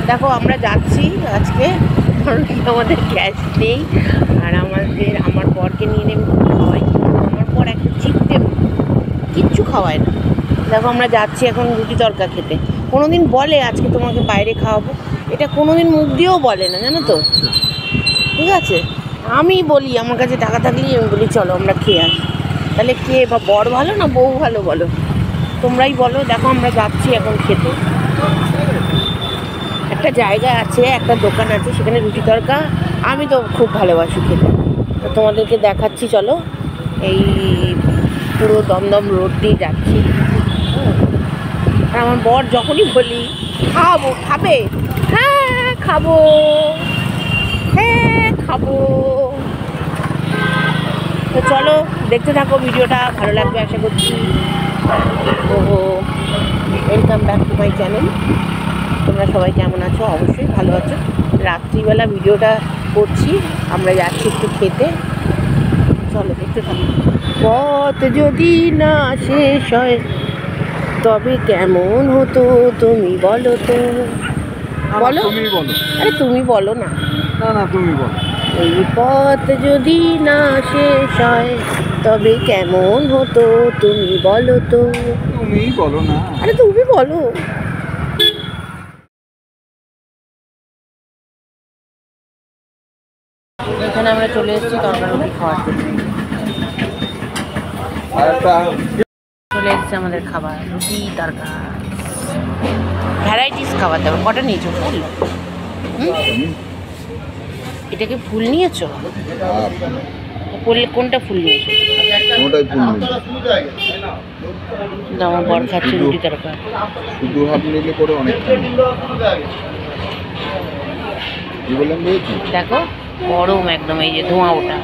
দেখো আমরা যাচ্ছি আজকে, কারণ আমাদের গ্যাস নেই। আর আমার বরকে নিয়ে নেমে খাওয়াই, আমার বর একটা চিপতে কিচ্ছু খাওয়ায় না। দেখো আমরা যাচ্ছি এখন রুটি তরকা খেতে। কোনোদিন বলে আজকে তোমাকে বাইরে খাওয়াবো, এটা কোনোদিন মুখ দিয়েও বলে না, জানো তো। ঠিক আছে, আমি বলি আমার কাছে টাকা থাকলেই আমি বলি চলো আমরা খেয়ে আসি। তাহলে কে বা বর ভালো না বউ ভালো বলো, তোমরাই বলো। দেখো আমরা যাচ্ছি এখন খেতে। একটা জায়গা আছে, একটা দোকান আছে, সেখানে রুটি তরকা আমি তো খুব ভালোবাসি খেতে। তো তোমাদেরকে দেখাচ্ছি, চলো। এই পুরো দমদম রোড দিয়ে যাচ্ছি। আর আমার বর যখনই বলি খাবো, খাবে, হ্যাঁ খাবো, হ্যাঁ খাবো। তো চলো দেখতে থাকো ভিডিওটা, ভালো লাগবে আশা করছি। তো welcome back to my channel. তোমরা সবাই কেমন আছো? অবশ্যই ভালো আছো। রাত্রিবেলা ভিডিওটা করছি, আমরা যাচ্ছি একটু খেতে। চলো দেখতে থাকো। পথ যদি না শেষ হয় তবে কেমন হতো তুমি বলো তো। বলো, তুমি বলো। আরে তুমি বলো না। না না তুমি বলো। এই পথ যদি না শেষ হয় তবে কেমন হতো তুমি বলো তো। তুমি বলো না। আরে তুমি বলো। এখানে আমরা চলে এসেছি তরকারি রুটি খাওয়ার জন্য। চলে এসেছে আমাদের খাবার, রুটি তরকা, ভ্যারাইটিস খাবার দাবার। কটা নিয়েছো? ফুল? এটাকে ফুল নিয়েছো? কোনটা ফুল নিয়েছো? ওটাই ফুল নিয়ে। আমার বর খাচ্ছে রুটি তরকা। শুধু হাফ নিলে করে অনেক কি বললাম বুঝেছি। দেখো গরম একদম, এই যে ধোঁয়া ওটা।